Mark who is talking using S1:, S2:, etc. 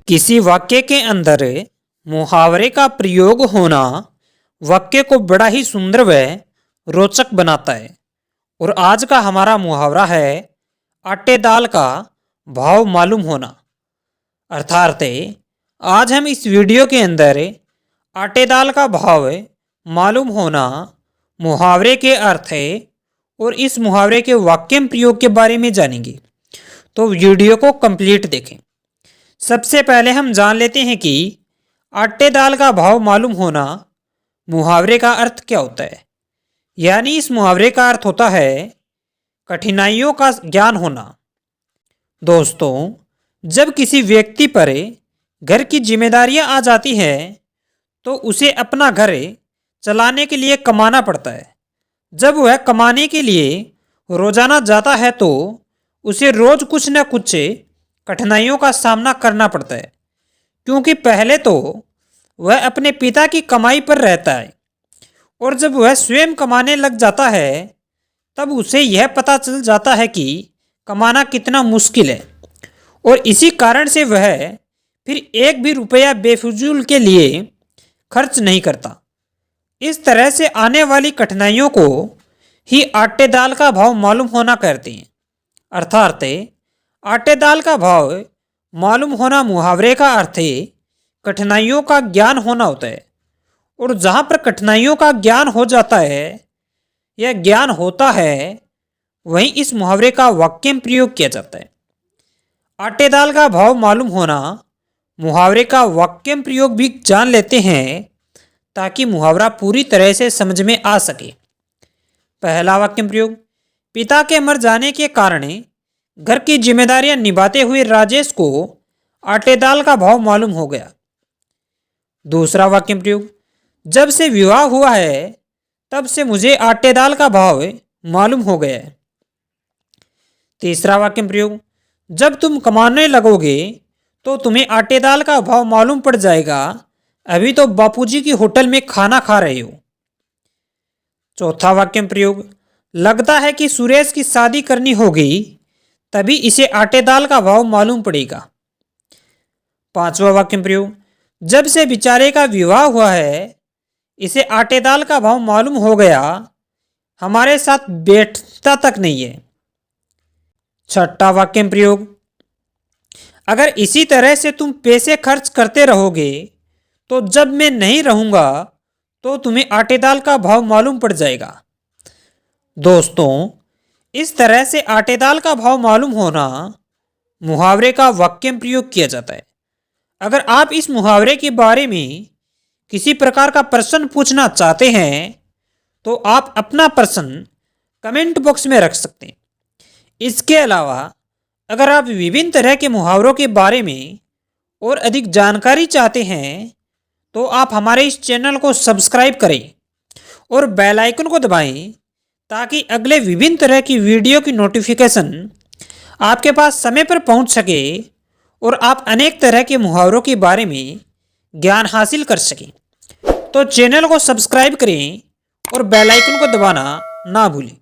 S1: किसी वाक्य के अंदर मुहावरे का प्रयोग होना वाक्य को बड़ा ही सुंदर व रोचक बनाता है। और आज का हमारा मुहावरा है आटे दाल का भाव मालूम होना। अर्थात आज हम इस वीडियो के अंदर आटे दाल का भाव मालूम होना मुहावरे के अर्थ है और इस मुहावरे के वाक्य प्रयोग के बारे में जानेंगे। तो वीडियो को कंप्लीट देखें। सबसे पहले हम जान लेते हैं कि आटे दाल का भाव मालूम होना मुहावरे का अर्थ क्या होता है। यानी इस मुहावरे का अर्थ होता है कठिनाइयों का ज्ञान होना। दोस्तों, जब किसी व्यक्ति पर घर की जिम्मेदारियां आ जाती हैं तो उसे अपना घर चलाने के लिए कमाना पड़ता है। जब वह कमाने के लिए रोजाना जाता है तो उसे रोज कुछ न कुछ कठिनाइयों का सामना करना पड़ता है, क्योंकि पहले तो वह अपने पिता की कमाई पर रहता है और जब वह स्वयं कमाने लग जाता है तब उसे यह पता चल जाता है कि कमाना कितना मुश्किल है और इसी कारण से वह फिर एक भी रुपया बेफिजूल के लिए खर्च नहीं करता। इस तरह से आने वाली कठिनाइयों को ही आटे दाल का भाव मालूम होना कहते हैं। अर्थात आटे दाल का भाव मालूम होना मुहावरे का अर्थ कठिनाइयों का ज्ञान होना होता है। और जहाँ पर कठिनाइयों का ज्ञान हो जाता है या ज्ञान होता है वहीं इस मुहावरे का वाक्य में प्रयोग किया जाता है। आटे दाल का भाव मालूम होना मुहावरे का वाक्य में प्रयोग भी जान लेते हैं ताकि मुहावरा पूरी तरह से समझ में आ सके। पहला वाक्य प्रयोग, पिता के मर जाने के कारण घर की जिम्मेदारियां निभाते हुए राजेश को आटे दाल का भाव मालूम हो गया। दूसरा वाक्य प्रयोग, जब से विवाह हुआ है तब से मुझे आटे दाल का भाव मालूम हो गया है। तीसरा वाक्य प्रयोग, जब तुम कमाने लगोगे तो तुम्हें आटे दाल का भाव मालूम पड़ जाएगा, अभी तो बापूजी की होटल में खाना खा रहे हो। चौथा वाक्य प्रयोग, लगता है कि सुरेश की शादी करनी होगी तभी इसे आटे दाल का भाव मालूम पड़ेगा। पांचवा वाक्य प्रयोग, जब से बेचारे का विवाह हुआ है इसे आटे दाल का भाव मालूम हो गया, हमारे साथ बैठता तक नहीं है। छठा वाक्य प्रयोग, अगर इसी तरह से तुम पैसे खर्च करते रहोगे तो जब मैं नहीं रहूंगा तो तुम्हें आटे दाल का भाव मालूम पड़ जाएगा। दोस्तों, इस तरह से आटे दाल का भाव मालूम होना मुहावरे का वाक्य में प्रयोग किया जाता है। अगर आप इस मुहावरे के बारे में किसी प्रकार का प्रश्न पूछना चाहते हैं तो आप अपना प्रश्न कमेंट बॉक्स में रख सकते हैं। इसके अलावा अगर आप विभिन्न तरह के मुहावरों के बारे में और अधिक जानकारी चाहते हैं तो आप हमारे इस चैनल को सब्सक्राइब करें और बेल आइकन को दबाएं ताकि अगले विभिन्न तरह की वीडियो की नोटिफिकेशन आपके पास समय पर पहुंच सके और आप अनेक तरह के मुहावरों के बारे में ज्ञान हासिल कर सकें। तो चैनल को सब्सक्राइब करें और बेल आइकन को दबाना ना भूलें।